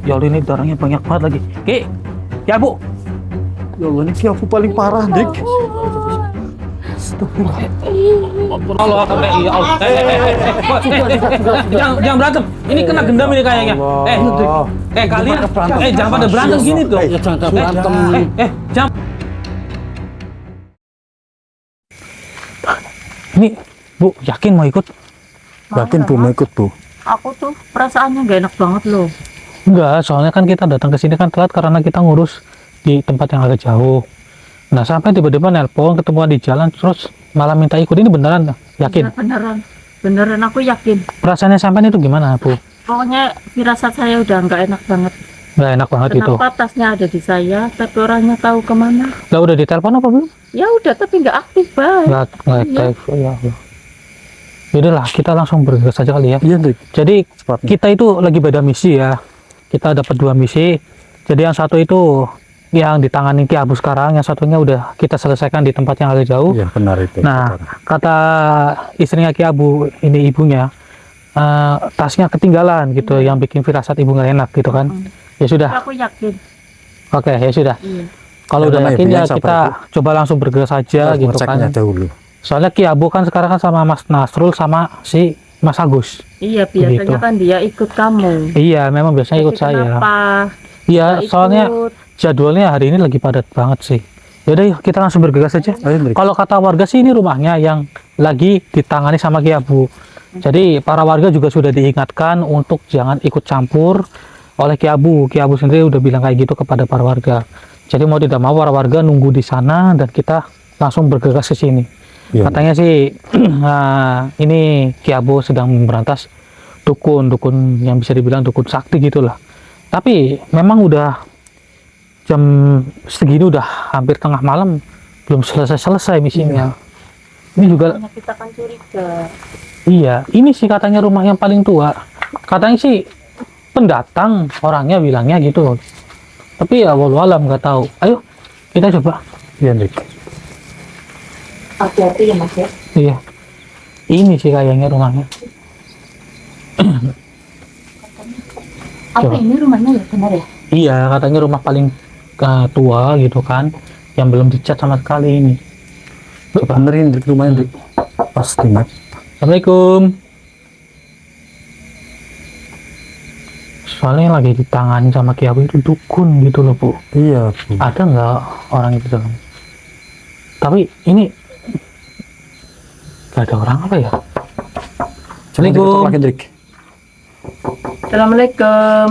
Ya Allah, ini darahnya banyak banget lagi. Ki, ya Bu. Ya Allah, ini aku paling parah, Dik. Astagfirullah. Allah, ya Allah. Jangan berantem. Ini kena gendam ini kayaknya. Kalian, jangan pada berantem gini tuh. Ya jangan berantem. Jangan. Ini Bu, yakin mau ikut? Yakin Bu mau ikut, Bu? Aku tuh perasaannya gak enak banget loh. Enggak, soalnya kan kita datang ke sini kan telat karena kita ngurus di tempat yang agak jauh. Nah, sampai tiba-tiba nelpon ketemuan di jalan terus malah minta ikut. Ini beneran? Yakin? Ya, beneran aku yakin. Perasaannya sampai itu gimana, Bu? Pokoknya firasat saya udah nggak enak banget. Nggak enak banget itu. Kenapa tasnya ada di saya, tapi orangnya tahu kemana? Lah udah ditelepon apa belum? Ya udah, tapi nggak aktif, Bang. Nggak aktif. Ya Allah. Yaudahlah, kita langsung bergegas saja kali ya. Iya, Dik. Jadi Cepatnya. kita itu lagi beda misi ya. Kita dapat 2 misi. Jadi yang satu itu yang ditangani Ki Abu sekarang, yang satunya udah kita selesaikan di tempat yang agak jauh. Iya, benar itu. Nah, kata istrinya Ki Abu, ini ibunya, tasnya ketinggalan gitu, yang bikin firasat ibu nggak enak gitu kan. Ya sudah. Aku yakin. Oke, ya sudah. Iya. Kalau Ya, udah namanya yakin ibunya ya sabar, kita coba langsung bergegas saja gitu Ngeceknya kan. dahulu. Soalnya Ki Abu kan sekarang kan sama Mas Nasrul sama si Mas Agus. Iya, biasanya Begitu. kan dia ikut kamu. Iya, memang biasanya ikut Tapi saya. kenapa? Iya, Nggak soalnya ikut? jadwalnya hari ini lagi padat banget sih. Yaudah yuk kita langsung bergegas saja. Ayo, Dik. Kalau kata warga sih ini rumahnya yang lagi ditangani sama Ki Abu. Jadi para warga juga sudah diingatkan untuk jangan ikut campur oleh Ki Abu. Ki Abu sendiri udah bilang kayak gitu kepada para warga. Jadi mau tidak mau para warga nunggu di sana dan kita langsung bergegas ke sini. Iya, Katanya sih ini Ki Abu sedang memberantas dukun yang bisa dibilang dukun sakti gitulah. Tapi memang udah jam segini udah hampir tengah malam belum selesai misinya. Ini juga Makanya kita kan curiga. iya, ini sih katanya rumah yang paling tua. Katanya sih pendatang orangnya bilangnya gitu. Tapi ya walau alam nggak tahu. Ayo kita coba. Iya, Dik. Hati-hati ya, Mas ya. Iya. Ini sih kayaknya rumahnya. Apa Coba. ini rumahnya ya, benar ya? Iya, katanya rumah paling tua gitu kan, yang belum dicat sama sekali ini. Coba. Benerin, Dik, rumahnya, Dik. Pasti, Mat. Assalamualaikum. Soalnya yang lagi ditangani sama Ki Abu itu dukun gitu loh, Bu. Iya, Bu. Ada nggak orang itu dalam? Tapi ini nggak ada orang apa ya? Assalamualaikum. Pakai, Dik. Assalamualaikum.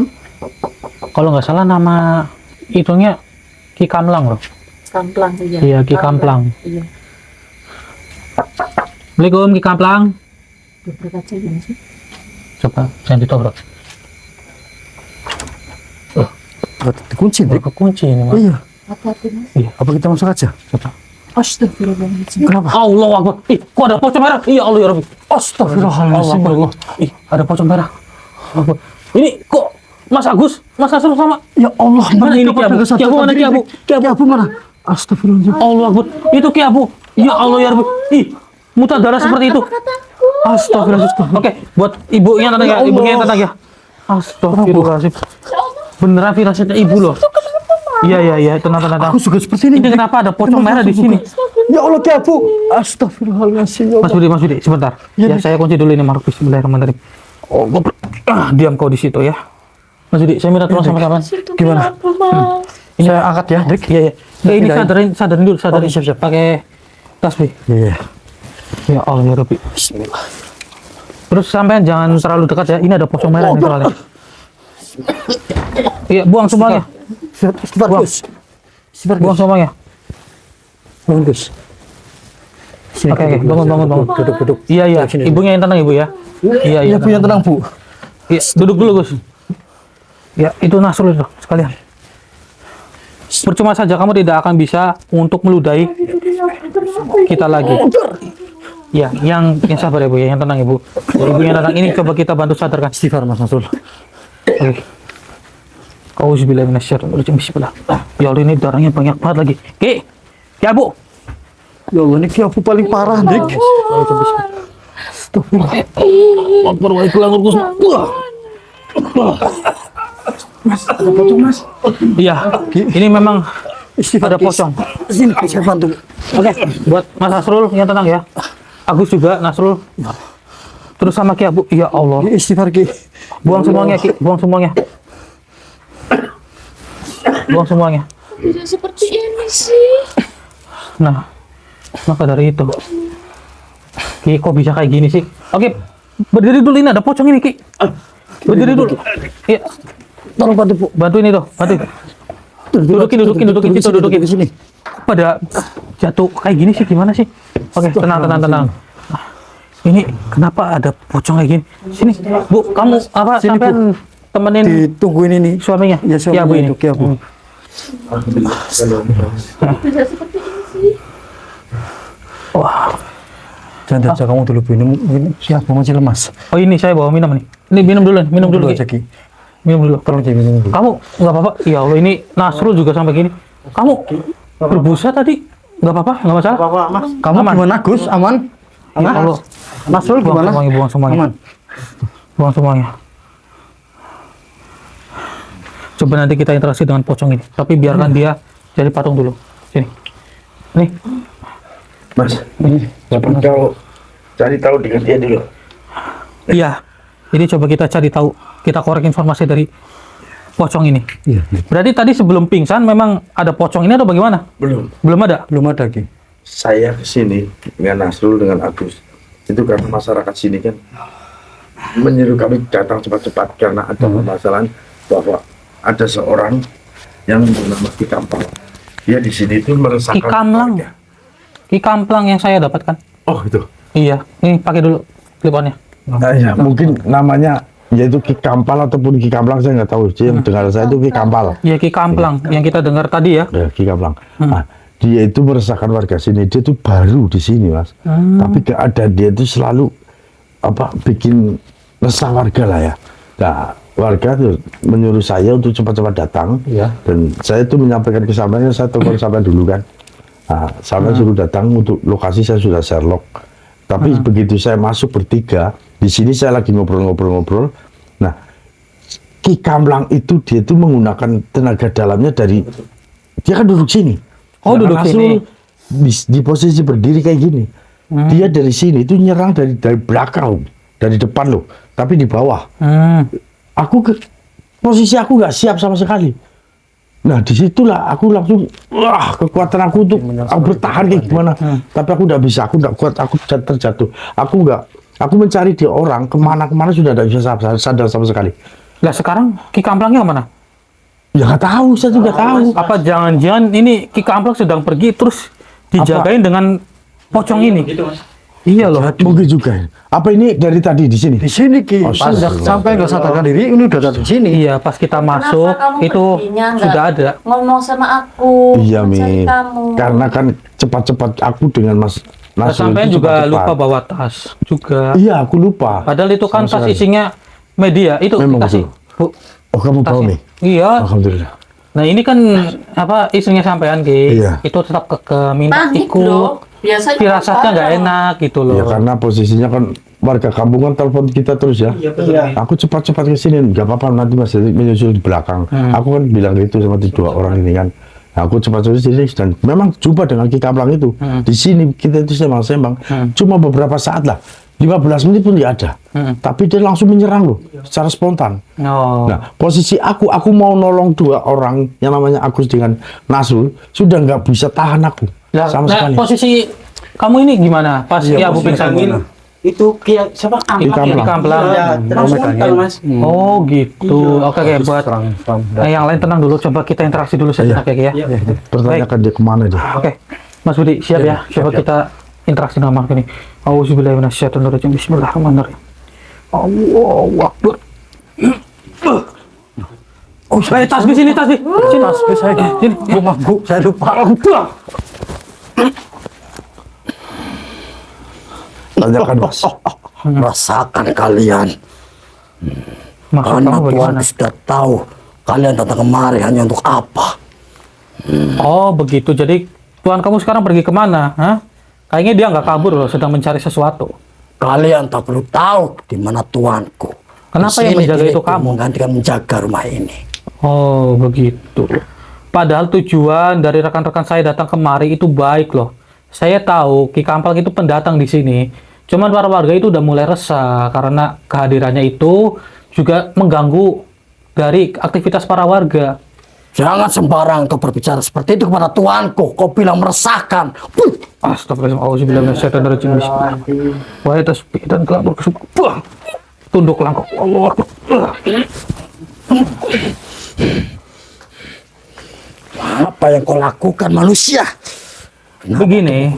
Kalau nggak salah nama itunya Ki Kamlang loh. Kamplang iya. Iya, Ki Kamplang. Iya. Assalamualaikum Ki Kamplang. Dobrak aja gini sih. Coba jangan ditobrak. Dikunci, Dik. Kekunci ini Mas. Iya. Hati-hati, Mas. Iya, Apa kita masuk aja? coba. Astagfirullahaladzim. Kenapa? Allah Akbar. Ih, kok ada pocong merah? Iya Allah ya Rabbi. Astagfirullahaladzim, ya Allah. Ih, ada pocong merah. Allah. Ini kok Mas Agus, Mas Nasrul sama Ya Allah, mana ini Ki Abu? Ki Ki Abu mana Ki Abu? Ki Abu mana? Astagfirullahaladzim. Allah Akbar. Itu Ki Abu. Ya Allah ya Rabbi. Ih, muntah darah seperti itu. Astagfirullahaladzim. Oke, buat ibunya tenang ya, Ya ibunya Allah. tenang ya. Astagfirullahaladzim. Beneran firasatnya ibu loh. Iya, tenang. Aku juga seperti ini. Ini kenapa ada pocong merah di sini? Ya Allah, Ki Abu. Astagfirullahaladzim. Ya Mas Allah. Budi, sebentar. Ya, Ya, saya kunci dulu ini makhluk. Bismillahirrahmanirrahim. Oh, diam kau di situ ya. Mas Budi, saya minta tolong sama kawan. Gimana? Ini Saya angkat ya, Dik. Iya. Ini Pindahin. sadarin dulu, Oke, siap. Pakai tasbih. Iya. Ya Allah ya Rabbi. Bismillah. Terus sampean jangan terlalu dekat ya. Ini ada pocong merah ini soalnya. Iya, buang semuanya. Istighfar, Buang. Gus. Istighfar, Buang Gus. semuanya. Bangun, Gus. Sini, Oke, duduk, bangun. Duduk. Iya. Sini. Ibunya yang tenang Ibu ya. Iya. Iya, Bu, yang tenang, Bu. Iya, duduk dulu Gus. Ya, itu Nasrul itu sekalian. Percuma saja kamu tidak akan bisa untuk meludahi kita lagi. Ya, yang sabar ya Bu ya, yang tenang Ibu. Ibu yang tenang ini coba kita bantu sadarkan. Istighfar, Mas Nasrul. Oke. Auzubillahi minasyaitonirrajim. Bismillah. Ya Allah, ini darahnya banyak banget lagi. Ki, ya Bu. Ya Allah, ini Ki Abu paling parah, Dik. Astagfirullah. Akbar wa ikhlas Gus. Mas, ada pocong mas. Iya, ini memang ada pocong. Sini, saya bantu. Oke, buat Mas Nasrul yang tenang ya. Agus juga, Nasrul. Terus sama Ki Abu. Ya Allah. Istighfar Ki. Buang semuanya, Ki. Buang semuanya. Buang semuanya. Bisa seperti ini sih. Nah, maka dari itu. Ki, kok bisa kayak gini sih? Oke, berdiri dulu, ini ada pocong ini, Ki. Berdiri dulu. Iya. Tolong bantu Bu. Bantu ini tuh, bantu. Dudukin situ, dudukin. Di sini. Pada jatuh kayak gini sih, gimana sih? Oke, tenang. Nah, ini kenapa ada pocong kayak gini? Sini, Bu, kamu apa Sini, sampai Bu. temenin Ditungguin ini. suaminya? Ya, suaminya Bu ini. itu, Ki Abu. Bisa seperti ini sih. Wah. Jangan jaga kamu dulu Bu. Ini siapa masih lemas. Oh, ini saya bawa minum nih. Ini minum dulu, aja Ki. Ki. Minum dulu. Tolong Ki minum dulu. Kamu nggak apa-apa? Ya Allah, ini Nasrul juga sampai gini. Kamu berbusa tadi? Nggak apa-apa? Nggak masalah? Kamu Aman. gimana Gus? Aman? Ya Allah. Nasrul Buang gimana? semuanya, buang semuanya. Aman. Buang semuanya. Coba nanti kita interaksi dengan pocong ini. Tapi biarkan dia jadi patung dulu. Sini. Nih. Mas, coba kau cari tahu dengan dia dulu. Iya. Jadi coba kita cari tahu. Kita korek informasi dari pocong ini. Iya. Berarti tadi sebelum pingsan memang ada pocong ini atau bagaimana? Belum. Belum ada? Belum ada Ki. Saya kesini dengan Nasrul dengan Agus. Itu karena masyarakat sini kan menyuruh kami datang cepat-cepat karena ada permasalahan bahwa ada seorang yang bernama Ki Kampal. Dia di sini itu meresahkan Ki Kamlang. warga. Ki Kamplang yang saya dapatkan. Oh itu. Iya. Ini pakai dulu clip-onnya. Nah, ya, mungkin namanya yaitu Ki Kampal ataupun Ki Kamplang saya nggak tahu. Yang dengar saya itu Ki Kampal. Iya, Ki Kamplang yang kita dengar tadi ya. Ya, Ki Kamplang. Nah, dia itu meresahkan warga sini. Dia itu baru di sini, Mas. Tapi keadaan dia itu selalu apa bikin resah warga lah ya. Nah, warga tuh menyuruh saya untuk cepat-cepat datang. Iya. Dan saya itu menyampaikan ke sampean, saya telepon sampean dulu kan. Nah, sampean suruh datang untuk lokasi saya sudah Sherlock. Tapi begitu saya masuk bertiga, di sini saya lagi ngobrol-ngobrol. Nah, Ki Kamlang itu dia itu menggunakan tenaga dalamnya dari dia kan duduk sini. Oh, duduk Nasrul sini. di posisi berdiri kayak gini. Dia dari sini itu nyerang dari belakang, dari depan loh, tapi di bawah. Posisi aku nggak siap sama sekali. Nah disitulah aku langsung kekuatan aku untuk aku bertahan kayak gimana. Tapi aku nggak bisa, aku nggak kuat, aku terjatuh. Aku mencari dia orang kemana sudah tidak bisa sadar sama sekali. Lah sekarang Ki Kamplangnya mana? Ya nggak tahu, saya juga tahu. Apa jangan-jangan ini Ki Kamplang sedang pergi terus dijagain dengan pocong ini? Iya loh. Mungkin juga. Apa ini dari tadi di sini? Di sini Ki. Oh, Pas sudah. sampai nggak sadarkan diri, ini udah ada di sini. Iya, pas kita masuk kamu itu perginya nggak sudah ada. ngomong sama aku, Iya mencari Mi. kamu. Karena kan cepat-cepat aku dengan Mas Nah, Nasrul sampai itu juga cepat-cepat. lupa bawa tas juga. Iya, aku lupa. Padahal itu kan tas Sama sekali. isinya media. Itu Memang kasih. Bu, Oh, kamu tahu tasnya. nih? Iya. Alhamdulillah. Nah, ini kan apa istrinya sampean Ki. Iya. Itu tetap minta Panik ikut. loh. Biasanya Firasatnya nggak bareng. enak gitu loh. Ya karena posisinya kan warga kampung kan telepon kita terus ya. Iya. Aku cepat-cepat ke sini, nggak apa-apa nanti Mas Dedik menyusul di belakang. Aku kan bilang gitu sama dua orang ini kan. Nah, aku cepat-cepat sini dan memang jumpa dengan Ki Kamplang itu. Di sini kita itu sembang-sembang. Cuma beberapa saat lah. 15 menit pun nggak ada. Tapi dia langsung menyerang loh secara spontan. Oh. Nah, posisi aku mau nolong dua orang yang namanya Agus dengan Nasrul sudah nggak bisa tahan aku sama sekali. Posisi kamu ini gimana? Pas ya Bu pingsan ini. Itu siapa? Ki Kamplang. Langsung mental, Mas. Oh gitu. Oke buat yang lain tenang dulu. Coba kita interaksi dulu sejenak ya. Pertanyakan dia kemana dia? Oke, Mas Budi siap ya. Coba kita interaksi dengan makhluk ini. Auzubillahi minasyaitonirrajim. Bismillahirrahmanirrahim. Allahu Akbar. Oh, tasbih sini tasbih. Sini Tasbih saya. Sini. Rumahku, saya lupa. Tanyakan Mas. Rasakan kalian. Maksud Karena kamu Tuhan bagaimana? sudah tahu kalian datang kemari hanya untuk apa. Oh begitu. Jadi Tuhan kamu sekarang pergi kemana? Hah? Kayaknya dia nggak kabur loh, sedang mencari sesuatu. Kalian tak perlu tahu di mana Tuanku. Kenapa Di yang sini menjaga itu diriku kamu? menggantikan menjaga rumah ini. Oh, begitu. Padahal tujuan dari rekan-rekan saya datang kemari itu baik loh. Saya tahu Ki Kamplang itu pendatang di sini. Cuman para warga itu udah mulai resah karena kehadirannya itu juga mengganggu dari aktivitas para warga. Jangan sembarang kau berbicara seperti itu kepada tuanku. Kau bilang meresahkan. Astagfirullahaladzim. Wahai tasbih dan kelabur kesumpah. Tunduk langkah. Allah. Apa yang kau lakukan manusia? Begini.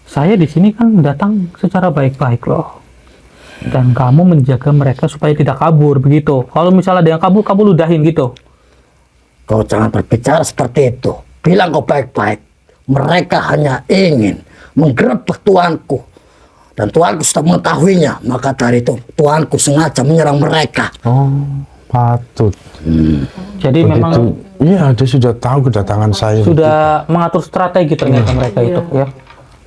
Saya di sini kan datang secara baik-baik loh. Dan kamu menjaga mereka supaya tidak kabur begitu. Kalau misalnya ada yang kabur, kamu ludahin gitu. Kau jangan berbicara seperti itu. Bilang kau baik-baik. Mereka hanya ingin menggerebek tuanku. Dan tuanku sudah mengetahuinya. Maka dari itu tuanku sengaja menyerang mereka. Oh, patut. Jadi memang Iya, dia sudah tahu kedatangan saya. sudah mengatur strategi ternyata mereka itu ya.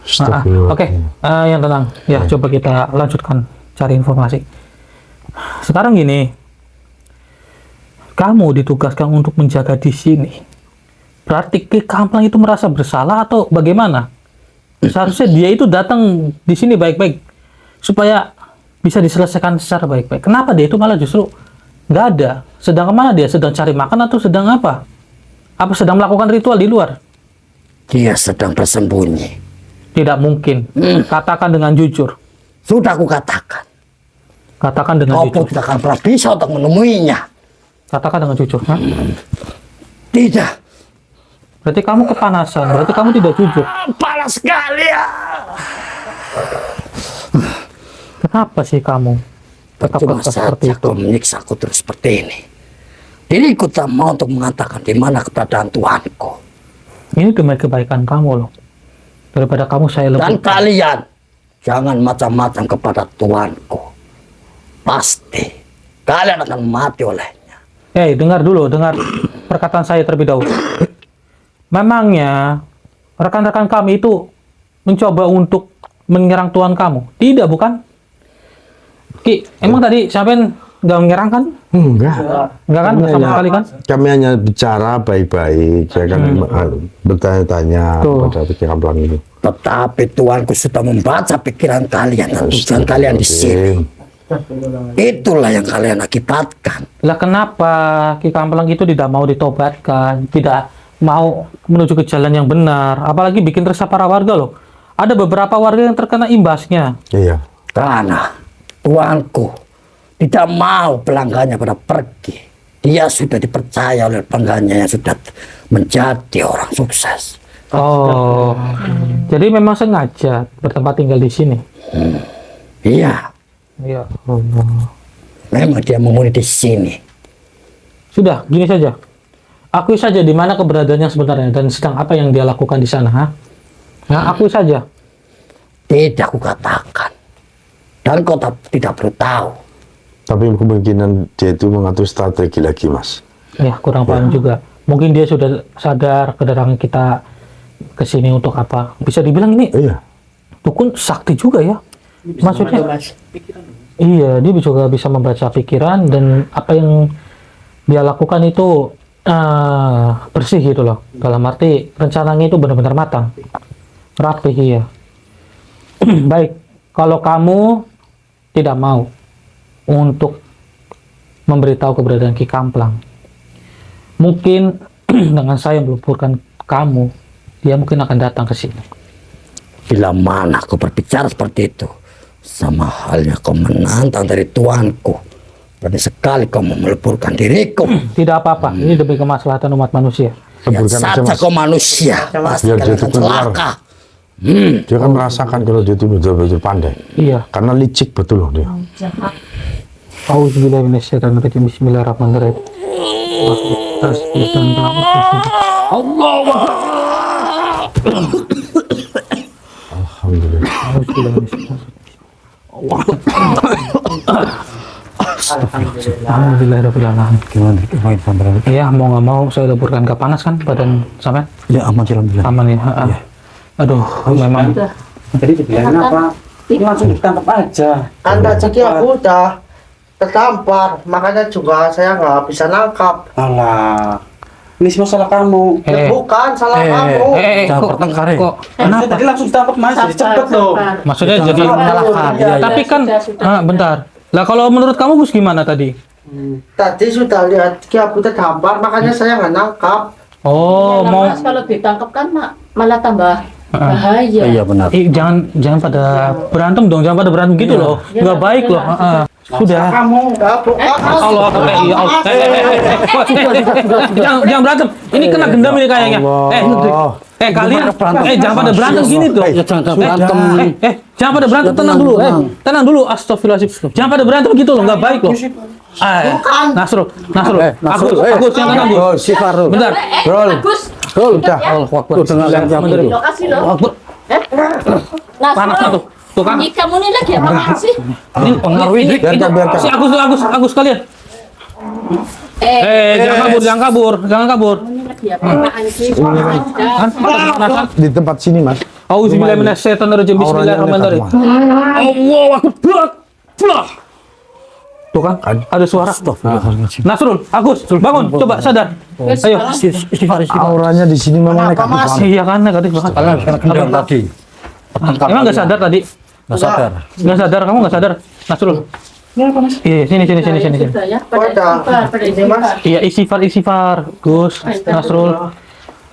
Astagfirullah. Oke, yang tenang. Ya, coba kita lanjutkan cari informasi. Sekarang gini, kamu ditugaskan untuk menjaga di sini. Berarti Ki Kamplang itu merasa bersalah atau bagaimana? Seharusnya dia itu datang di sini baik-baik supaya bisa diselesaikan secara baik-baik. Kenapa dia itu malah justru nggak ada? Sedang kemana dia? Sedang cari makan atau sedang apa? Apa sedang melakukan ritual di luar? Dia sedang bersembunyi. Tidak mungkin. Katakan dengan jujur. Sudah aku katakan. Katakan dengan Kau pun jujur. tidak akan pernah bisa untuk menemuinya. Katakan dengan jujur. Hah? Tidak. Berarti kamu kepanasan. Berarti kamu tidak jujur. Panas sekali ya. Kenapa sih kamu? Percuma Tetap seperti saja itu. kau menyiksa aku terus seperti ini. Diriku tak mau untuk mengatakan di mana keberadaan tuanku. Ini demi kebaikan kamu loh. Daripada kamu saya Dan lebih. kalian jangan macam-macam kepada tuanku. Pasti kalian akan mati olehnya. Dengar dulu, dengar perkataan saya terlebih dahulu. Memangnya rekan-rekan kami itu mencoba untuk menyerang tuan kamu? Tidak, bukan? Ki, emang tadi sampean nggak menyerang kan? Enggak. Nggak kan? Sama sekali kan? Kami hanya bicara baik-baik. Saya kan bertanya-tanya Tuh. kepada Ki Kamplang ini. Tetapi tuanku sudah membaca pikiran kalian dan tujuan kalian di sini. Itulah yang kalian akibatkan. Lah kenapa Ki Kamplang itu tidak mau ditobatkan, tidak mau menuju ke jalan yang benar, apalagi bikin resah para warga loh. Ada beberapa warga yang terkena imbasnya. Iya. Karena tuanku tidak mau pelanggannya pada pergi. Dia sudah dipercaya oleh pelanggannya yang sudah menjadi orang sukses. Oh, jadi memang sengaja bertempat tinggal di sini. Iya, Iya. memang dia menghuni di sini. Sudah, gini saja. Akui saja di mana keberadaannya sebenarnya dan sedang apa yang dia lakukan di sana, ha? Nah, akui saja. Tidak aku katakan. Dan kau tidak perlu tahu. Tapi kemungkinan dia itu mengatur strategi lagi, Mas. Ya, kurang paham juga. Mungkin dia sudah sadar kedatangan kita ke sini untuk apa. Bisa dibilang ini Iya. dukun sakti juga ya. Maksudnya, iya, dia juga bisa membaca pikiran dan apa yang dia lakukan itu bersih gitu loh. Dalam arti rencananya itu benar-benar matang, rapih ya. Baik, kalau kamu tidak mau untuk memberitahu keberadaan Ki Kamplang, mungkin dengan saya meluburkan kamu, dia mungkin akan datang ke sini. Bila mana kau berbicara seperti itu, sama halnya kau menantang dari tuanku. Berani sekali kau mau meleburkan diriku. Tidak apa-apa, ini demi kemaslahatan umat manusia. Lihat Leburkan aja, saja Mas. kau manusia, pasti Biar kalian dia akan itu keluar. celaka. Dia kan merasakan kalau dia itu betul-betul pandai. Iya. Karena licik betul loh dia. Auzubillahiminasyaitonirrajim. Bismillahirrahmanirrahim. Allah. Alhamdulillah. Alhamdulillahirrahmanirrahim. Gimana kabar? Iya, mau nggak mau saya leburkan, gak panas kan badan sampean? Ya aman sih, alhamdulillah. Aman ya. Aduh, memang Jadi dibilangin apa? Ini langsung ditangkap aja. Anda jadi aku udah terdampar, makanya juga saya nggak bisa nangkap. Alah. Ini semua salah kamu. Bukan salah kamu. Jangan bertengkar ya. Kok Kenapa? Tadi langsung ditangkap Mas, jadi cepet loh. maksudnya jadi menyalahkan. Iya, iya. tapi kan bentar. Lah kalau menurut kamu Gus gimana tadi? Tadi sudah lihat Ki Abu terdampar, makanya saya nggak nangkap. Oh, mau Mas, kalau ditangkap kan malah tambah bahaya. Iya benar. jangan pada berantem dong, jangan pada berantem gitu loh. Ya, Nggak nggak baik boleh loh. lah. Sudah. Kamu nggak bukan. Allah, iya Allah. Jangan berantem. Ini kena gendam ini kayaknya. Kalian, jangan pada berantem gini tuh. Jangan berantem. Jangan pada berantem, tenang dulu. Tenang dulu, astagfirullahaladzim. Jangan pada berantem gitu loh, nggak baik loh. Nasrul, Agus yang tenang Gus. Sifar. Bentar. Agus. Udah. Di lokasi loh. Panas tuh. Tuh kan. Ini kamu nih lagi apa sih? Ini pengaruhi. Si Agus kalian. Jangan kabur. Ini lagi apaan sih? Di tempat sini, Mas. Auzubillahiminasyaitonirrajim. Bismillahirrahmanirrahim. Allahu akbar. Tuh kan, ada suara. Nasrul, Agus, bangun, coba sadar. Ayo. Istighfar. Auranya di sini memang negatif. Mas? Iya kan, negatif banget. Kalian kena gendam tadi. Emang nggak sadar tadi? Nggak sadar. Nggak sadar, kamu nggak sadar, Nasrul? Iya, sini. Sudah ya, pada istighfar. Iya, istighfar, Gus, Nasrul.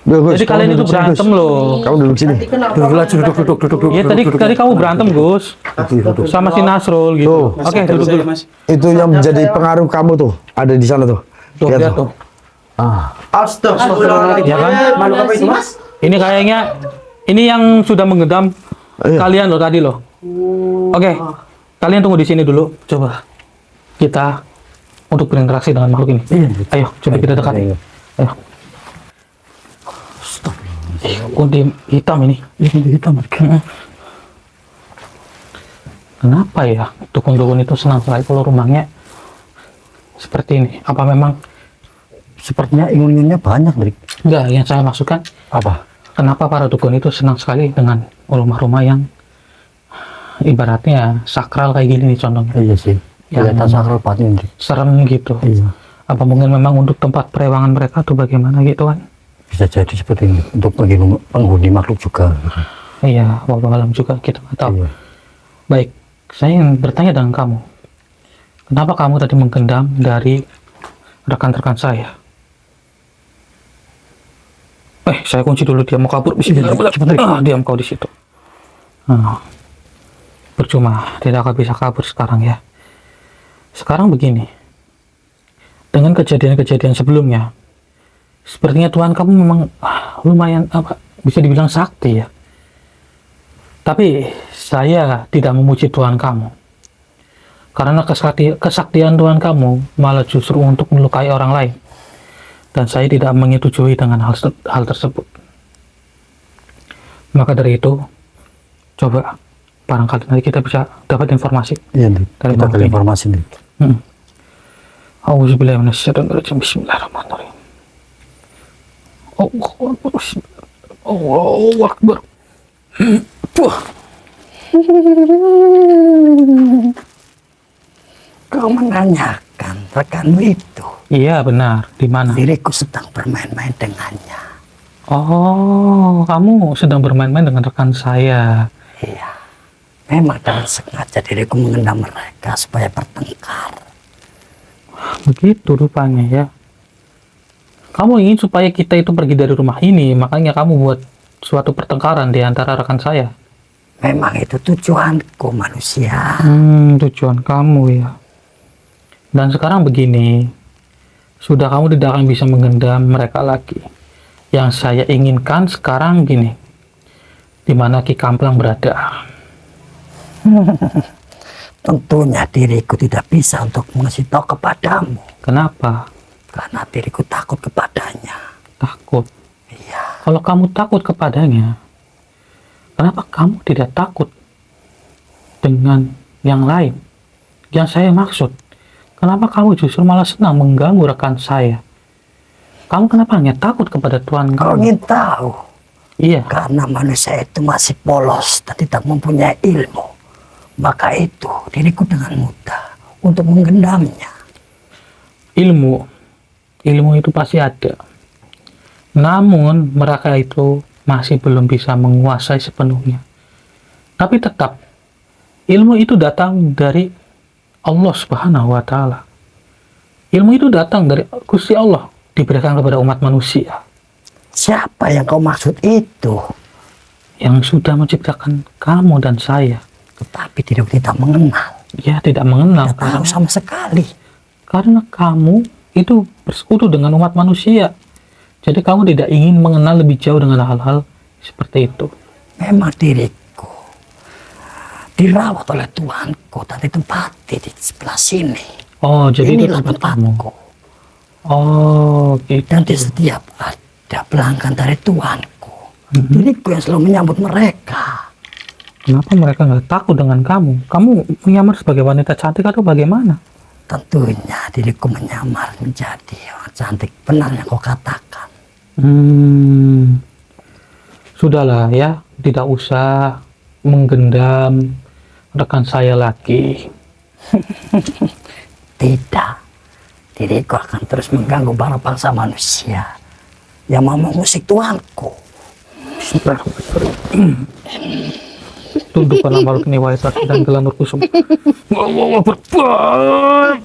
Jadi kalian itu berantem loh. Kamu duduk sini. Duduk. Iya, tadi kamu berantem, Gus. Sama si Nasrul gitu. Oke, duduk dulu. Itu yang menjadi pengaruh kamu tuh, ada di sana tuh. Tuh, lihat tuh. Astagfirullahaladzim. Ya kan? Malu apa itu, Mas? Ini kayaknya yang sudah menggedam kalian loh tadi loh. Oke, kalian tunggu di sini dulu. Coba kita untuk berinteraksi dengan makhluk ini. Ayo, coba kita dekati. Ayo. Kunti hitam ini. Kenapa ya dukun-dukun itu senang sekali kalau rumahnya seperti ini? Apa memang Sepertinya ingun-ingunnya banyak, Drik. enggak yang saya maksudkan? Apa? Kenapa para dukun itu senang sekali dengan rumah-rumah yang ibaratnya sakral kayak gini nih contohnya? Iya sih. Yang Kelihatan sakral batin, Drik. serem gitu. Iya. Apa mungkin memang untuk tempat perewangan mereka tuh bagaimana gitu kan? Bisa jadi seperti ini. Untuk penghuni makhluk juga. Iya, wallahu alam juga kita nggak tahu. Iya. Baik, saya ingin bertanya dengan kamu. Kenapa kamu tadi menggendam dari rekan-rekan saya? Saya kunci dulu, dia mau kabur. Bismillah. Diam kau di situ. Percuma, tidak akan bisa kabur sekarang ya. Sekarang begini. Dengan kejadian-kejadian sebelumnya, sepertinya Tuhan kamu memang lumayan bisa dibilang sakti ya. Tapi saya tidak memuji Tuhan kamu. Karena kesaktian Tuhan kamu malah justru untuk melukai orang lain. Dan saya tidak menyetujui dengan hal tersebut. Maka dari itu, coba barangkali nanti kita bisa dapat informasi. Iya, Drik. Dari Kita makhluk cari ini. informasi, Drik. Auzubillahiminasyaitonirrajim. Bismillahirrahmanirrahim. Allahu Akbar. Kau menanyakan rekanmu itu. Iya benar. Di mana? Diriku sedang bermain-main dengannya. Oh, kamu sedang bermain-main dengan rekan saya. Iya. Memang dengan sengaja diriku mengendam mereka supaya bertengkar. Begitu rupanya ya. Kamu ingin supaya kita itu pergi dari rumah ini, makanya kamu buat suatu pertengkaran di antara rekan saya. Memang itu tujuanku manusia. Tujuan kamu ya. Dan sekarang begini, sudah kamu tidak akan bisa mengendam mereka lagi. Yang saya inginkan sekarang gini, di mana Ki Kamplang berada. Tentunya diriku tidak bisa untuk mengasih tahu kepadamu. Kenapa? Karena diriku takut kepadanya. Takut. Iya. Kalau kamu takut kepadanya, kenapa kamu tidak takut dengan yang lain? Yang saya maksud, kenapa kamu justru malah senang mengganggu rekan saya? Kamu kenapa hanya takut kepada Tuhan Kau kamu? ingin tahu? Iya. Karena manusia itu masih polos dan tidak mempunyai ilmu. Maka itu diriku dengan mudah untuk menggendamnya. Ilmu itu pasti ada. Namun mereka itu masih belum bisa menguasai sepenuhnya. Tapi tetap ilmu itu datang dari Allah Subhanahu wa taala. Ilmu itu datang dari Gusti Allah, diberikan kepada umat manusia Siapa yang kau maksud itu? yang sudah menciptakan kamu dan saya. Tetapi tidak kita mengenal. Ya, tidak mengenal Tidak tahu sama sekali. karena kamu itu bersekutu dengan umat manusia. Jadi kamu tidak ingin mengenal lebih jauh dengan hal-hal seperti itu. Memang diriku dirawat oleh Tuanku dan ditempati di sebelah sini. Oh, jadi itu Inilah tempat kamu. tempatku. Oh, gitu. Dan di setiap ada pelanggan dari Tuanku, diriku yang selalu menyambut mereka. Kenapa mereka nggak takut dengan kamu? Kamu menyamar sebagai wanita cantik atau bagaimana? Tentunya diriku menyamar menjadi orang cantik. Benar yang kau katakan. Sudahlah ya, tidak usah menggendam rekan saya lagi. Tidak. Diriku akan terus mengganggu para bangsa manusia yang mau mengusik Tuanku. Tundukkanlah makhluk ini wahai sakti dan gelamur kusum. Allah Akbar.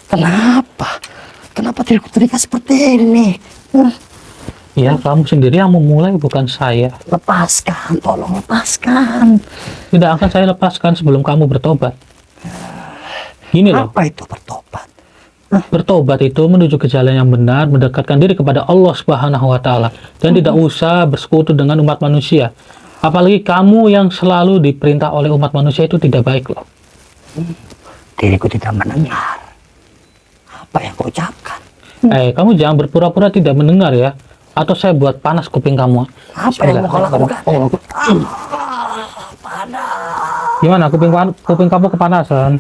Kenapa? Kenapa diriku terikat seperti ini? Ya, kamu sendiri yang memulai, bukan saya. Lepaskan, tolong lepaskan. Tidak akan saya lepaskan sebelum kamu bertobat. Gini loh, Apa itu bertobat? bertobat itu menuju ke jalan yang benar, mendekatkan diri kepada Allah Subhanahu wa taala dan tidak usah bersekutu dengan umat manusia. Apalagi kamu yang selalu diperintah oleh umat manusia itu tidak baik loh. Diriku tidak mendengar apa yang kau ucapkan. Kamu jangan berpura-pura tidak mendengar ya, atau saya buat panas kuping kamu. Apa yang mau kau lakukan? Gimana kuping kamu kepanasan?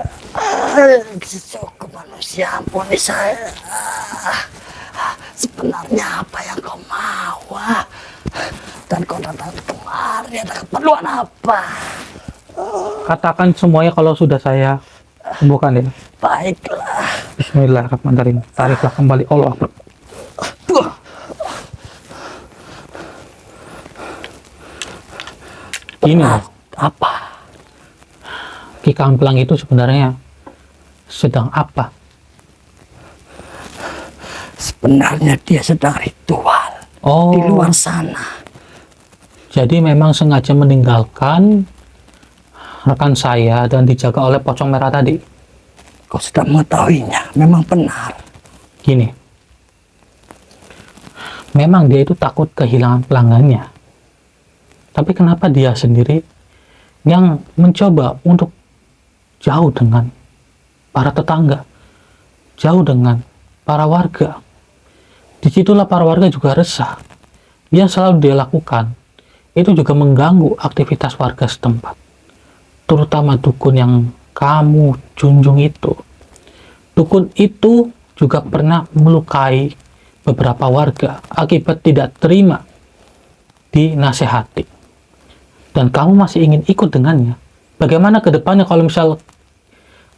Sesuku manusia, ampuni saya. Sebenarnya apa yang kau mau? Dan kau datang kemari ada keperluan apa? Katakan semuanya kalau sudah saya sembuhkan ya. Baiklah. Bismillahirrahmanirrahim. Tariklah kembali Allah Akbar. Ini loh, Apa? Ki Kamplang itu sebenarnya sedang apa? Sebenarnya dia sedang ritual Oh, di luar sana. jadi memang sengaja meninggalkan rekan saya dan dijaga oleh pocong merah tadi. Kau sudah mengetahuinya. Memang benar. Gini, memang dia itu takut kehilangan pelanggannya. Tapi kenapa dia sendiri yang mencoba untuk jauh dengan para tetangga, jauh dengan para warga? Disitulah para warga juga resah. Yang selalu dia lakukan itu juga mengganggu aktivitas warga setempat, terutama dukun yang kamu junjung itu. Dukun itu juga pernah melukai beberapa warga akibat tidak terima dinasehati. Dan kamu masih ingin ikut dengannya. Bagaimana ke depannya kalau misal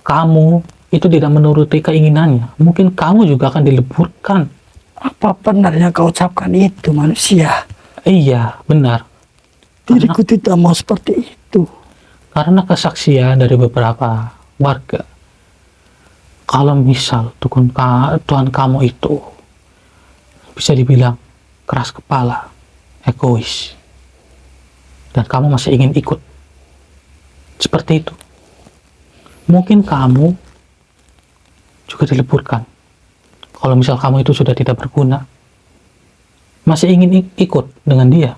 kamu itu tidak menuruti keinginannya? Mungkin kamu juga akan dileburkan. Apa benar yang kau ucapkan itu manusia? Iya, benar. Diriku tidak mau seperti itu. Karena kesaksian dari beberapa warga, kalau misal Tuhan kamu itu bisa dibilang keras kepala, egois, dan kamu masih ingin ikut seperti itu, mungkin kamu juga dileburkan. Kalau misal kamu itu sudah tidak berguna, masih ingin ikut dengan dia.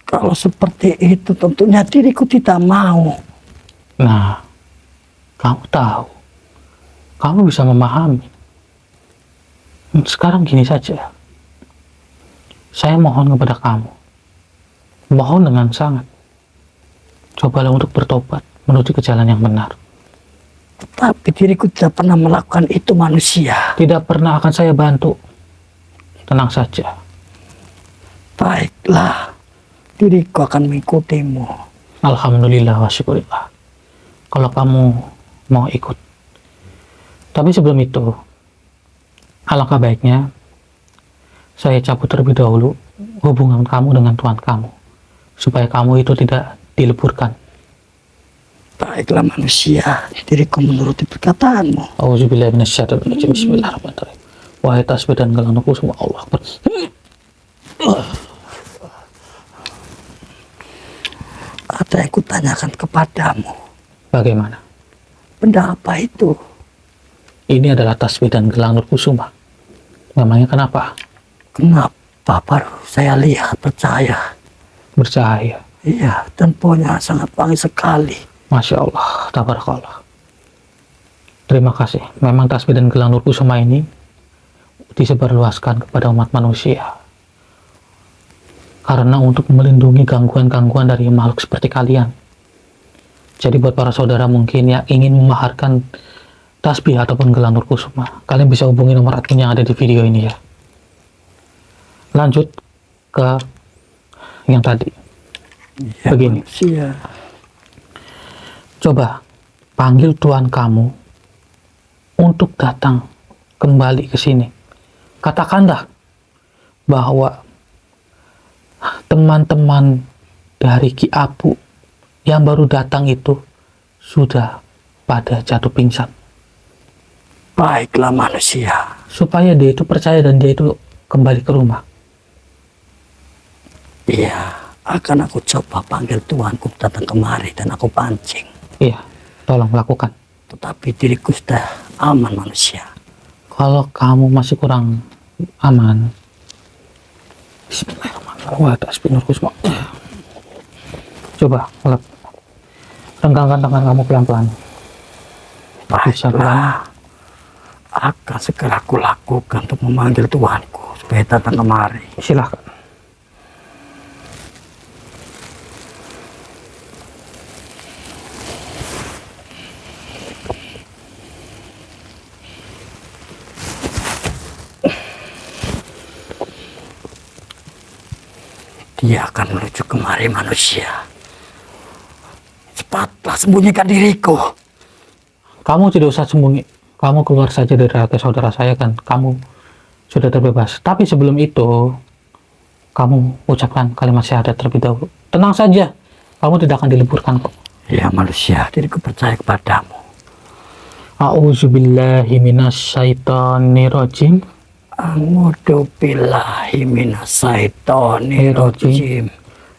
Kalau seperti itu tentunya diriku tidak mau. Nah, kamu tahu, kamu bisa memahami. Sekarang gini saja, saya mohon kepada kamu, mohon dengan sangat, cobalah untuk bertobat menuju ke jalan yang benar. Tetapi diriku tidak pernah melakukan itu manusia. Tidak pernah akan saya bantu. Tenang saja. Baiklah, diriku akan mengikutimu. Alhamdulillah wa syukurillah. Kalau kamu mau ikut. Tapi sebelum itu, alangkah baiknya saya cabut terlebih dahulu hubungan kamu dengan Tuhan kamu, supaya kamu itu tidak dileburkan. Baiklah manusia, diriku menuruti perkataanmu. Auzubillahi minasyaitonirrajim. Bismillahirrahmanirrahim. Wahai tasbih dan gelang nafsu semua Allah Akbar. Ada yang kutanyakan kepadamu. Bagaimana? Benda apa itu? Ini adalah tasbih dan gelang Nur Kusuma. Memangnya kenapa? Kenapa baru saya lihat percaya? Bercahaya. Iya, temponya sangat wangi sekali. Masya Allah, tabarakallah. Terima kasih. Memang tasbih dan gelang Nur Kusuma ini disebarluaskan kepada umat manusia. Karena untuk melindungi gangguan-gangguan dari makhluk seperti kalian. Jadi buat para saudara mungkin yang ingin memaharkan tasbih ataupun gelang Nur Kusuma, kalian bisa hubungi nomor admin yang ada di video ini ya. Lanjut ke yang tadi. Ya, Begini. manusia. Coba panggil Tuhan kamu untuk datang kembali ke sini. Katakanlah bahwa teman-teman dari Ki Abu yang baru datang itu sudah pada jatuh pingsan. Baiklah manusia. Supaya dia itu percaya dan dia itu kembali ke rumah. Iya, akan aku coba panggil Tuanku datang kemari dan aku pancing. Iya, tolong lakukan. Tetapi diriku sudah aman manusia. Kalau kamu masih kurang aman, Bismillahirrahmanirrahim. Wah, tasbih Nur Kusuma. Coba renggangkan tangan kamu pelan-pelan. Bisa pelan. Baiklah, akan segera aku lakukan untuk memanggil Tuanku supaya datang kemari. Silahkan. Dia akan menuju kemari manusia. Cepatlah sembunyikan diriku. Kamu tidak usah sembunyi. Kamu keluar saja dari raga saudara saya kan. Kamu sudah terbebas. Tapi sebelum itu, kamu ucapkan kalimat syahadat terlebih dahulu. Tenang saja. Kamu tidak akan dileburkan kok. Ya manusia, diriku percaya kepadamu. A'udzubillahi minasyaitonirrajim. A'udzu billahi minasyaitonirrajim.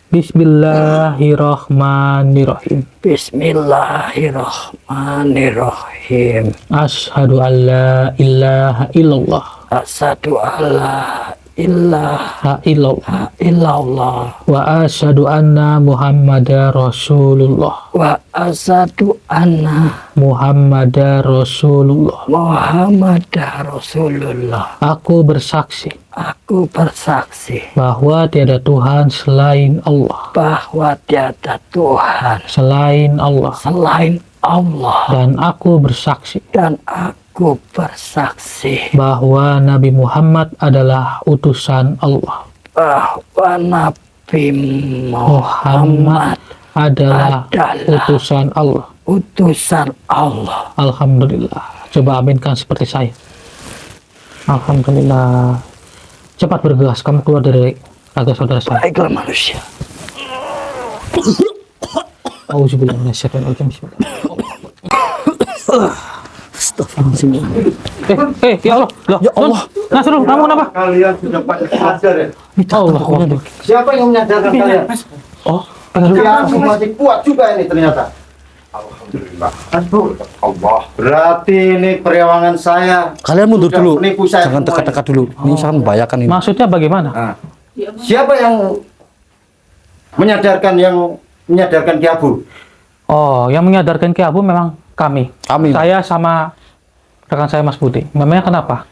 Bismillahirrahmanirrahim. Bismillahirrahmanirrahim. Asyhadu an la ilaha illallah. Asyhadu alla ilaha Illallah. illallah Wa asyhadu anna Muhammadar Rasulullah. wa asyhadu anna Muhammadar Rasulullah. Muhammadar Rasulullah. Aku bersaksi Aku bersaksi bahwa tiada Tuhan selain Allah. bahwa tiada Tuhan Selain Allah. selain Allah, Dan aku bersaksi dan aku bersaksi bahwa Nabi Muhammad adalah utusan Allah. bahwa Nabi Muhammad Adalah adalah utusan Allah. utusan Allah. Alhamdulillah. Coba aminkan seperti saya. Alhamdulillah. Cepat bergegas, kamu keluar dari raga saudara saya. Baiklah manusia. Auzubillahi minasyaitonirrajim. Astagfirullahaladzim. Ya Allah. Loh, Ya Allah. Nasrul, kamu kenapa? Kalian sudah pada sadar ya? Allah. Siapa yang menyadarkan kalian? Oh, pegang dulu. Aku masih kuat juga ini ternyata. Alhamdulillah. Allah. Berarti ini periawangan saya. Kalian mundur Sudah dulu. menipu saya Jangan semua teka-teka dulu. Ini sangat membahayakan ini. Maksudnya bagaimana? Nah, siapa yang menyadarkan Ki Abu? Oh, yang menyadarkan Ki Abu memang kami. Kami. Saya sama rekan saya Mas Budi. Memangnya kenapa?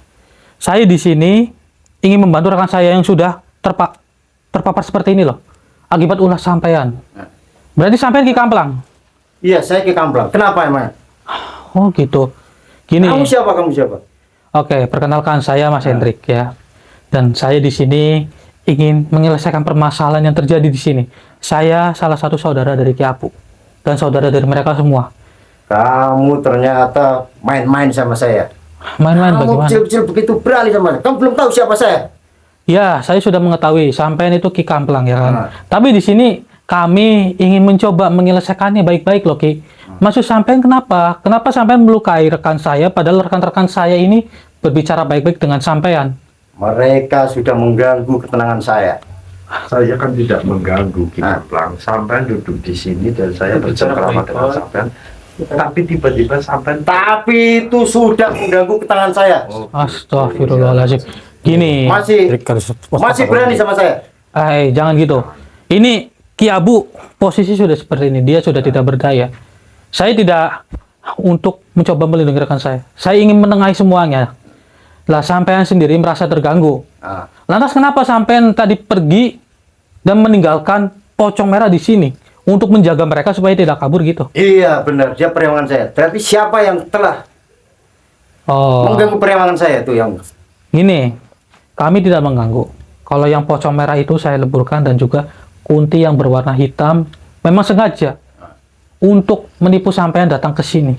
Saya di sini ingin membantu rekan saya yang sudah terpapar seperti ini loh. Akibat ulah sampean. Berarti sampean Ki Kamplang. Iya, saya Ki Kamplang. Kenapa emang? Oh gitu. Gini. Kamu siapa? Kamu siapa? Oke, perkenalkan saya Mas Hendrik ya. Dan saya di sini ingin menyelesaikan permasalahan yang terjadi di sini. Saya salah satu saudara dari Ki Abu dan saudara dari mereka semua. Kamu ternyata main-main sama saya. Main-main Kamu bagaimana? kecil-kecil begitu berani sama saya. Kamu belum tahu siapa saya. Ya, saya sudah mengetahui sampean itu Ki Kamplang ya kan. Ah. Tapi di sini kami ingin mencoba menyelesaikannya baik-baik loh Ki. Maksud sampean kenapa? Kenapa sampean melukai rekan saya padahal rekan-rekan saya ini berbicara baik-baik dengan sampean? Mereka sudah mengganggu ketenangan saya. Saya kan tidak mengganggu Ki Kamplang. Sampean duduk di sini dan saya bercengkrama dengan sampean. Tapi tiba-tiba sampean Tapi itu sudah mengganggu ketenangan saya. Astagfirullahaladzim. Gini, Masih berani sama saya. jangan gitu. Ini Ki Abu posisi sudah seperti ini, dia sudah tidak berdaya. Saya tidak untuk mencoba melindungi rekan saya. Saya ingin menengahi semuanya. Lah sampean sendiri merasa terganggu. Ah. Lantas kenapa sampean tadi pergi dan meninggalkan pocong merah di sini untuk menjaga mereka supaya tidak kabur gitu? Iya benar, dia periwangan saya. Tapi siapa yang telah Oh, mengganggu periwangan saya itu yang gini, kami tidak mengganggu. Kalau yang pocong merah itu saya leburkan dan juga kunti yang berwarna hitam memang sengaja untuk menipu sampean datang ke sini.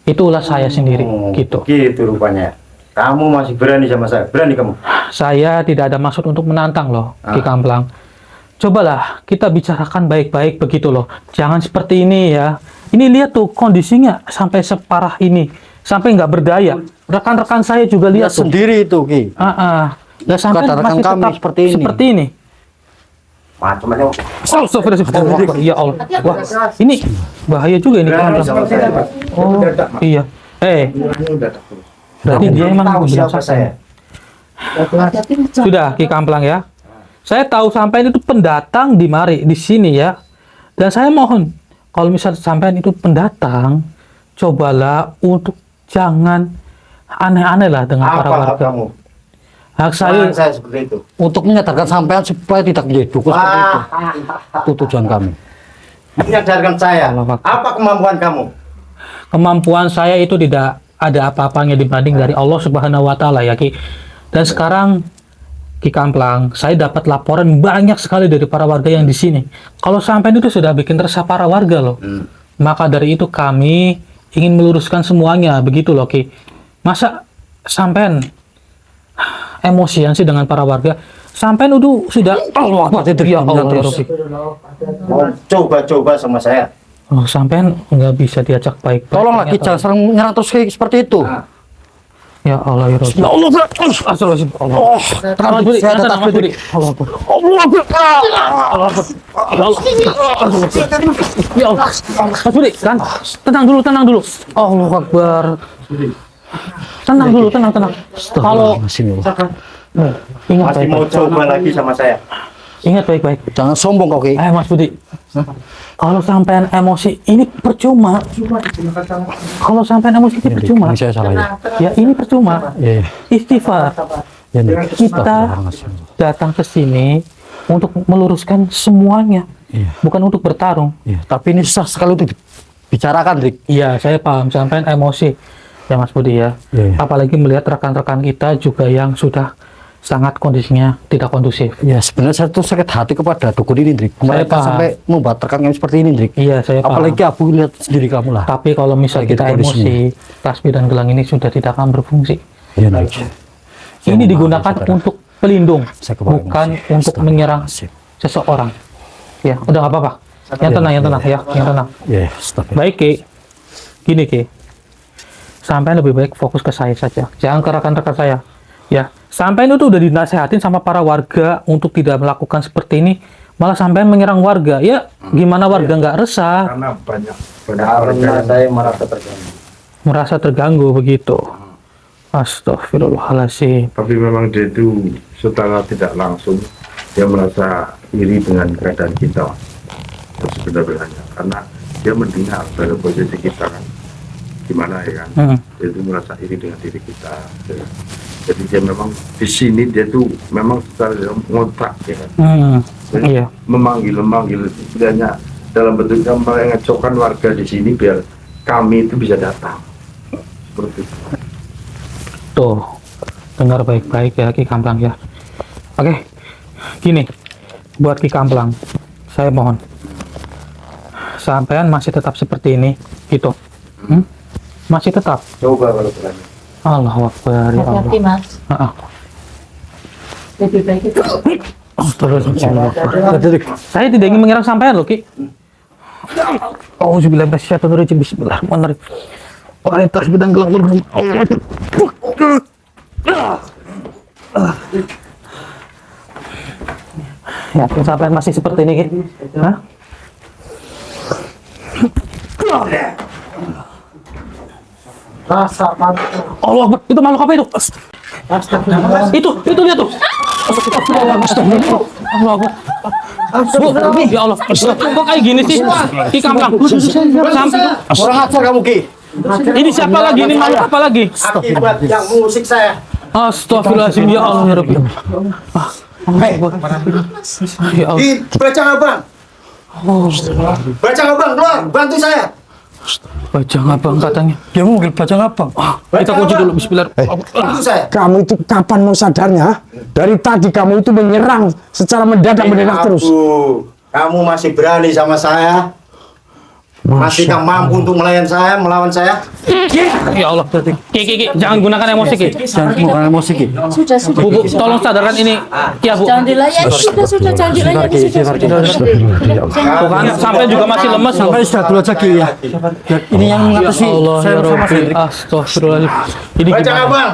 Itulah saya sendiri, gitu. Gitu rupanya. Kamu masih berani sama saya. Berani kamu. Saya tidak ada maksud untuk menantang loh, Ki Kamplang. Cobalah kita bicarakan baik-baik begitu loh. Jangan seperti ini ya. Ini lihat tuh kondisinya sampai separah ini, sampai nggak berdaya. Rekan-rekan saya juga lihat tuh. Sendiri itu Ki. Lah sampai Kata rekan masih kami tetap seperti ini. Macam-macam. Astagfirullah. Ya Allah. Wah, ini bahaya juga ini. Berani sama saya. Oh, iya. Berarti dia emang tahu belum siapa sadar. saya. Sudah Ki Kamplang ya. Saya tahu sampean itu pendatang di mari di sini ya. Dan saya mohon kalau misalnya sampean itu pendatang, cobalah untuk jangan aneh-aneh lah dengan para Apa hak warga. kamu? Hak Saya saya seperti itu. Untuk menyadarkan sampean supaya tidak menjadi dukun seperti itu. Itu tujuan kami. Menyadarkan saya. Apa kemampuan kamu? kemampuan saya itu tidak ada apa-apanya dibanding dari Allah Subhanahu wa taala ya Ki. Dan sekarang Ki Kamplang, saya dapat laporan banyak sekali dari para warga yang di sini. Kalau sampean itu sudah bikin resah para warga loh. Maka dari itu kami ingin meluruskan semuanya, begitu loh Ki. Masa sampean emosian sih dengan para warga? Sampean itu sudah Allah ya Allah ya Rabbi. Mau coba-coba sama saya. Oh, sampean nggak bisa diajak baik-baik. Tolong lagi jangan sering menyerang terus kayak seperti itu. Ya Allah ya Rabbi. Ya Allah, Astagfirullahaladzim. Allah. tenang, Budi, saya ada tenang, takut. Budi. Allah Akbar. Ya Allah. Mas Budi, kan? Tenang dulu, tenang dulu. Allah Akbar. Tenang dulu, tenang. Kalau ingat Masih mau baik-baik. coba lagi sama saya. Ingat baik-baik. Jangan sombong kau Ki. Mas Budi. Kalau sampean emosi, ini percuma. Kalau sampean emosi, ini percuma. Ini saya salah ya. Ya, ini percuma. Iya. Istighfar. Ya, nih. Kita datang ke sini untuk meluruskan semuanya, Iya. bukan untuk bertarung. Iya, tapi ini susah sekali untuk dibicarakan, Dik. Iya, saya paham. Sampean emosi, ya Mas Budi ya. Iya. Apalagi melihat rekan-rekan kita juga yang sudah sangat kondisinya tidak kondusif. Ya, sebenarnya saya tuh sakit hati kepada dukun ini, Dik. Saya Mereka paham. sampai membuat rekan kami seperti ini, Dik. Iya, saya paham. Apalagi aku lihat sendiri kamu lah. Tapi kalau misal Kayak kita gitu kondisinya. emosi, tasbih dan gelang ini sudah tidak akan berfungsi. Iya, Dik. Saya Ini mohon digunakan maaf, saudara. untuk pelindung, Saya kebawa bukan emosi. untuk menyerang seseorang. Ya, udah nggak apa-apa. Yang tenang ya, yang tenang. Iya, stop. Ya. Baik, Ki. Gini, Ki. Sampai lebih baik fokus ke saya saja. Jangan ke rekan-rekan saya. Ya, sampai itu udah dinasehatin sama para warga untuk tidak melakukan seperti ini. Malah sampai menyerang warga. Ya, gimana warga nggak resah, karena banyak Karena saya merasa terganggu. merasa terganggu begitu. Astagfirullahaladzim. tapi memang dia itu secara tidak langsung dia merasa iri dengan keadaan kita sebenarnya karena dia mendengar pada posisi kita kan gimana ya kan dia itu merasa iri dengan diri kita ya. Jadi dia memang di sini dia tuh memang secara ngontrak ya kan Iya. memanggil istilahnya dalam bentuknya mengecokkan warga di sini biar kami itu bisa datang seperti itu. Tuh, dengar baik-baik ya Ki Kamplang ya. Oke, Gini, buat Ki Kamplang, saya mohon, sampean masih tetap seperti ini, gitu. Masih tetap. Coba kalau berani. Allahu Akbar, ya Allah. Hati-hati mas. Heeh. Lebih baik itu. Saya tidak ingin menyerang sampean loh, Ki. Auzubillahi minasyaitonirrajim. Bismillahirrahmanirrahim. Kualitas bidang gelang lurus. Ya, sampean masih seperti ini, Ki? Hah? Allah Akbar, itu makhluk apa itu? Itu lihat tuh. Allah Akbar. Bu, ya Allah. Kok kayak gini sih? Ki Kamplang. Orang ajar kamu Ki. Ini siapa lagi? Ini makhluk apa lagi? Akibat yang musik saya. Astagfirullahaladzim, ya Allah ya Rabbi. Ya Allah. Baca abang. Baca abang, keluar, bantu saya. Baca ngabang katanya. Dia manggil baca ngabang. Kita kunci dulu, bismillah. Bantu saya. Kamu itu kapan mau sadarnya? Dari tadi kamu itu menyerang secara mendadak terus. Kamu masih berani sama saya? Masih kamu mampu untuk melawan saya? Ya Allah, Ki, jangan gunakan emosi, Ki. Jangan menggunakan emosi, Ki. Sudah. Bu, tolong sadarkan ini, Ki, Bu. Jangan dilayani. Sudah. Jangan dilayani. Tuh kan, sampai juga masih lemes. Sampai istirahat dulu aja, Ki ya. Ini yang mengatasi Allah saya ya sama Rabbi. Hendrik. Astagfirullahaladzim. Ini Baca gimana? abang.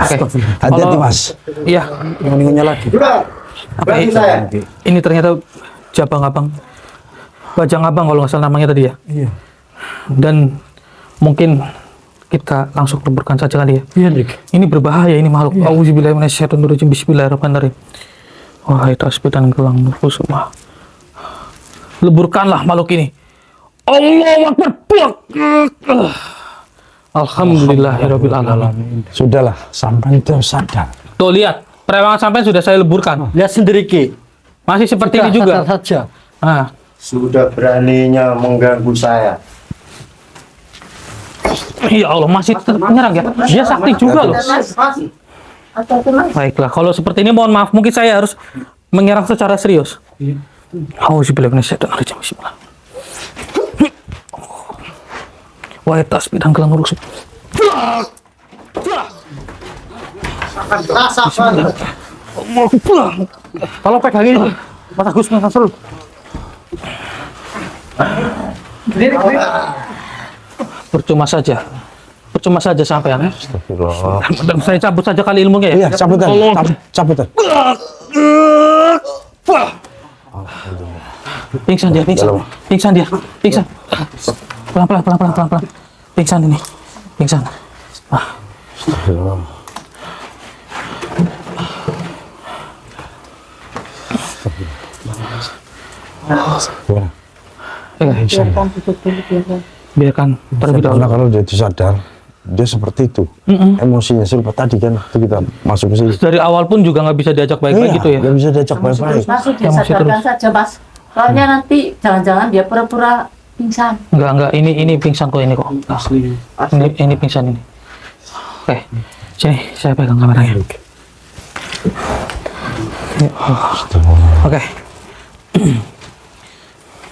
Oke. Hati-hati Kalau- mas. Iya, Ngomongnya lagi. Sudah. apa Bantu saya. ini ternyata Jabang-Abang. Bajang-Abang kalau nggak salah namanya tadi ya. Iya. Dan mungkin kita langsung leburkan saja kali ya. Iya, Hendrik. Ini berbahaya ini makhluk. Auzubillahi minasyaitonirrajim. Bismillahirrahmanirrahim. Wahai tasbih dan gelang nurku semua. Leburkanlah makhluk ini. Allahu Akbar. Alhamdulillahirabbil alamin. Sudahlah, sampai itu sadar. Tuh lihat, perewangan sampai sudah saya leburkan. Lihat sendiri, Ki. Masih seperti ini juga. Sadar saja. Nah, Sudah beraninya mengganggu saya. ya Allah masih tetap menyerang ya. Dia sakti juga loh. Hati-hati mas. Baiklah, kalau seperti ini mohon maaf, mungkin saya harus menyerang secara serius. Auzubillahi minasyaitonirrajim. Bismillah. Wahai tasbih dan gelang nurku. Kalau pegang ini, Mas Agus, Mas Nasrul. Percuma saja sampean. Dan saya cabut saja kali ilmunya ya. Iya, cabutan. Allah. Cabutan. Pingsan dia. Pingsan. Pelan. Pingsan ini. Biarkan terlebih dahulu. Karena kalau dia itu sadar, dia seperti itu. Emosinya serupa tadi kan, waktu kita masuk ke sini. Dari awal pun juga nggak bisa diajak baik-baik gitu ya. Nggak bisa diajak baik-baik. Langsung Emosi disadarkan terus. saja mas. Soalnya nanti jangan-jangan dia pura-pura pingsan. Enggak, ini pingsan kok ini kok. Ini pingsan ini. Oke, sini saya pegang kameranya. Oke,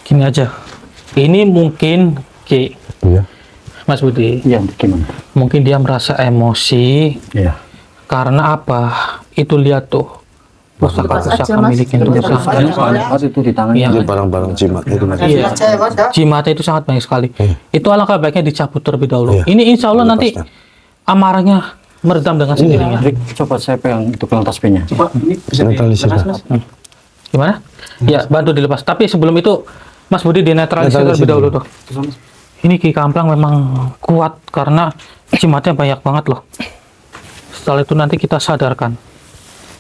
gini aja. Ini mungkin Ki, Iya. Mas Budi, Iya, gimana? mungkin dia merasa emosi Iya. karena apa? Itu lihat tuh pusaka-pusaka aja, Mas. miliknya itu. Mas itu di tangan. Iya. Itu barang-barang jimat itu mas. Iya. Jimatnya itu sangat banyak sekali. Itu alangkah baiknya dicabut terlebih dahulu. Iya. Ini insya Allah nanti Lepaskan. amarahnya meredam dengan sendirinya. Hendrik, coba saya pegang itu gelang tasbihnya. Netralisir. Gimana? Ya, bantu dilepas. Tapi sebelum itu, Mas Budi dinetralisir terlebih dahulu tuh. Ini Ki Kamplang memang kuat karena jimatnya banyak banget loh. Setelah itu nanti kita sadarkan.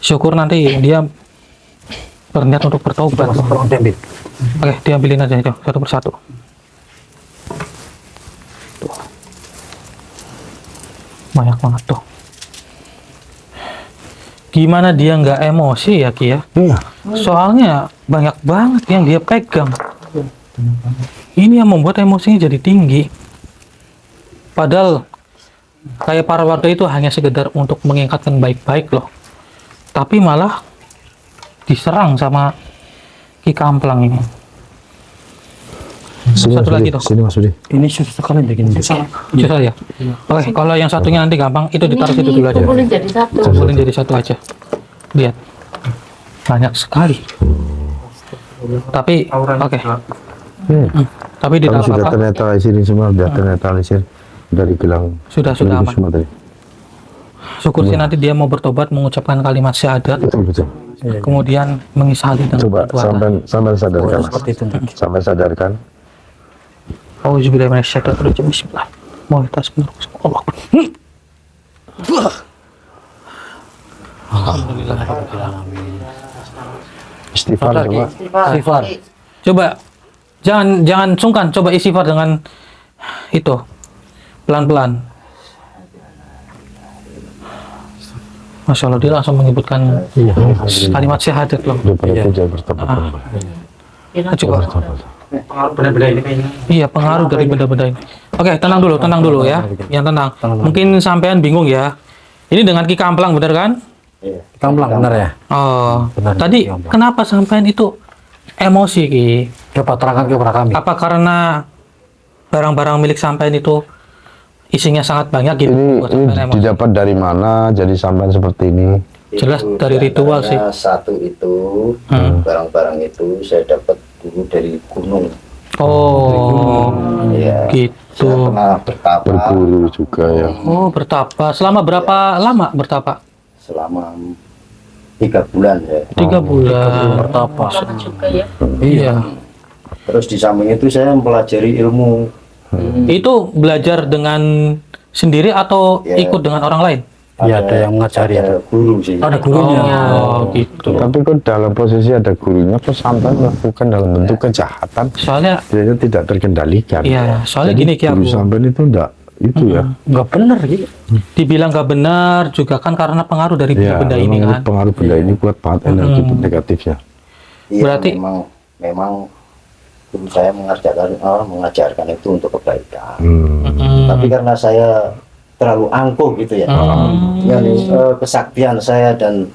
Syukur nanti dia berniat untuk bertobat. Oke, diambilin aja itu satu persatu. Tuh. Banyak banget tuh. Gimana dia nggak emosi ya Ki ya? Iya. Soalnya banyak banget yang dia pegang. Ini yang membuat emosinya jadi tinggi. Padahal kayak para warga itu hanya sekedar untuk mengingatkan baik-baik loh. Tapi malah diserang sama Ki Kamplang ini. Sini Satu Mas lagi Budi, dong. sini Mas Budi. Ini susah sekali bikin Susah ya. Oke, kalau yang satunya nanti gampang, itu ditaruh situ dulu aja. Kumpulin jadi satu. Kumpulin jadi satu aja. Lihat, banyak sekali. Tapi oke. Tapi di Kalau dalam sudah apa? ternetralisir ini semua, sudah ternetralisir dari gelang. Sudah itu aman. semua tadi. Syukur sih nanti dia mau bertobat, mengucapkan kalimat syahadat, Betul betul. kemudian mengisahali dengan Coba perbuatan. sampai sadarkan. Mas. seperti itu. Sampai sadarkan. Auzubillahi minasyaitonirrajim. Bismillah. Bismillah. Alhamdulillah. Istighfar Lagi. coba. Istighfar. Coba jangan sungkan, coba istighfar dengan itu pelan-pelan. Masya Allah, dia langsung menyebutkan kalimat syahadat loh. Daripada itu jangan bertobat. Coba. Iya, pengaruh dari benda-benda ini. Oke, tenang dulu ya. Yang tenang. Mungkin sampean bingung ya. Ini dengan Ki Kamplang, bener kan? Kamplang benar ya? Oh, Benar, tadi Ki Kamplang. kenapa sampean itu emosi, Ki? Coba terangkan kepada kami. Apa karena barang-barang milik sampean itu isinya sangat banyak gitu? buat Ini sampean emosi? didapat dari mana? Jadi sampai seperti ini. Jelas dari ritual sih. Satu itu, barang-barang itu saya dapat dulu dari gunung. Oh, Ya. gitu. Saya pernah bertapa Berburu juga ya. Oh, bertapa. Selama berapa lama bertapa? selama 3 bulan ya. 3 bulan. Bertapa. Lama juga ya. Iya. Terus di samping itu saya mempelajari ilmu. Itu belajar dengan sendiri atau Ya. ikut dengan orang lain? Iya, ada yang mengajari. Ada guru sih. Ada gurunya. Oh, gitu. Tapi kok dalam posisi ada gurunya, kok sampai melakukan dalam bentuk kejahatan, Soalnya, dia tidak terkendalikan. iya, soalnya Jadi gini Ki guru Abu. sampai itu enggak itu ya. Nggak benar gitu. Dibilang gak benar juga kan karena pengaruh dari Ya, benda ini memang kan. pengaruh benda ini kuat banget energi negatifnya. Iya, Berarti- memang guru saya mengajarkan itu untuk kebaikan. Hmm. Tapi karena saya terlalu angkuh gitu ya, yani, kesaktian saya dan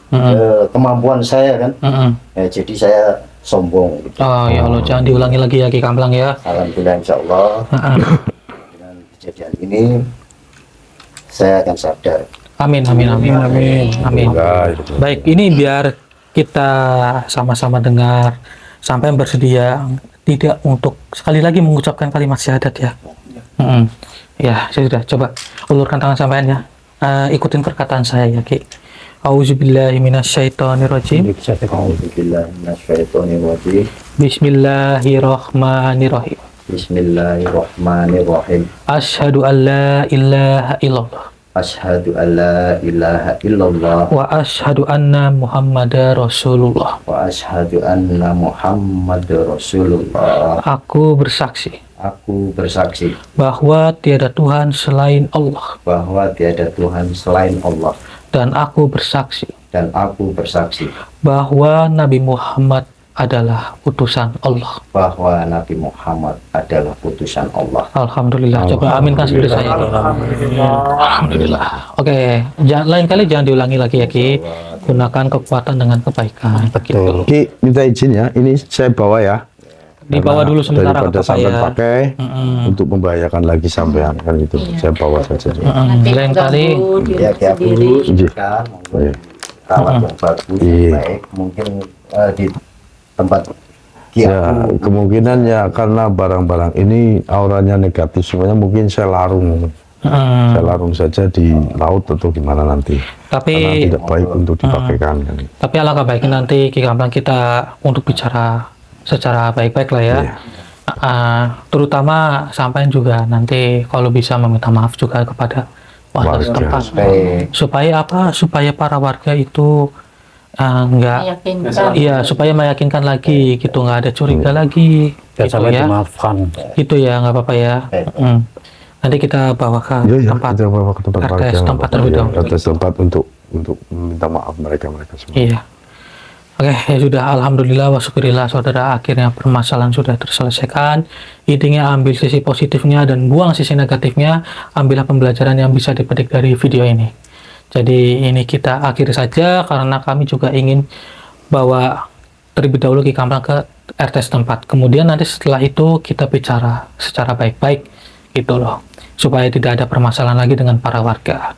kemampuan saya kan, Mm-mm. jadi saya sombong. Gitu. Oh ya Allah, jangan diulangi lagi ya Ki Kamplang ya. Alhamdulillah insya Allah dengan kejadian ini saya akan sadar. Amin, amin, amin, amin, amin. Enggak, itu. Baik, ini biar kita sama-sama dengar, sampai bersedia tidak untuk sekali lagi mengucapkan kalimat syahadat ya. Ya, saya sudah coba ulurkan tangan sampean ya. Ikutin perkataan saya ya Ki. Auzubillahi minasyaitonirrajim. Bismillahirrahmanirrahim. Bismillahirrahmanirrahim. Bismillahirrahmanirrahim. Asyhadu an la ilaha illallah Asyhadu an la ilaha illallah wa asyhadu anna Muhammadar Rasulullah. wa asyhadu anna Muhammadar Rasulullah. Aku bersaksi Aku bersaksi bahwa tiada Tuhan selain Allah, bahwa tiada Tuhan selain Allah, dan aku bersaksi dan aku bersaksi bahwa Nabi Muhammad adalah utusan Allah. bahwa Nabi Muhammad adalah utusan Allah. Alhamdulillah. Coba aminkan sendiri saya. Alhamdulillah. Oke, lain kali jangan diulangi lagi ya Ki. Gunakan kekuatan dengan kebaikan. Betul. Ki, minta izin ya, ini saya bawa ya. Dibawa dulu sementara Daripada ke sampai ya. pakai untuk membahayakan lagi sampean kan itu. Saya bawa saja. Nanti Lain kali. mengganggu diri Ya kayak sendiri. dulu kan mungkin rawat yang bagus Iya. baik mungkin di tempat Ya, kiabu kemungkinan ya karena barang-barang ini auranya negatif semuanya, mungkin saya larung. Saya larung saja di laut atau gimana nanti. Tapi Karena tidak baik untuk dipakaikan kan. Tapi alangkah baiknya nanti Ki Kamplang kita untuk bicara secara baik-baik lah ya. Iya. Terutama sampai juga nanti kalau bisa meminta maaf juga kepada warga Warga. setempat. Baik. Supaya apa? Supaya para warga itu enggak, Meyakinkan. iya, supaya meyakinkan lagi gitu, nggak ada curiga lagi. Dan Gitu sampai ya. dimaafkan. Gitu ya, nggak apa-apa ya. Nanti kita bawa ke Iya, ya, tempat. kita bawa ke tempat RT warga. setempat terlebih Iya, dahulu. RT setempat untuk meminta maaf mereka semua. Iya. Oke, ya sudah, alhamdulillah wa syukurillah saudara, akhirnya permasalahan sudah terselesaikan. Intinya ambil sisi positifnya dan buang sisi negatifnya. Ambillah pembelajaran yang bisa dipetik dari video ini. Jadi ini kita akhiri saja karena kami juga ingin bawa terlebih dahulu Ki Kamran ke RT setempat. Kemudian nanti setelah itu kita bicara secara baik-baik gitu loh, supaya tidak ada permasalahan lagi dengan para warga.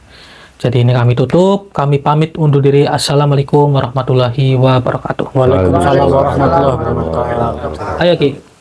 Jadi ini kami tutup, kami pamit undur diri. Assalamualaikum warahmatullahi wabarakatuh. Waalaikumsalam warahmatullahi wabarakatuh. Ayo Ki.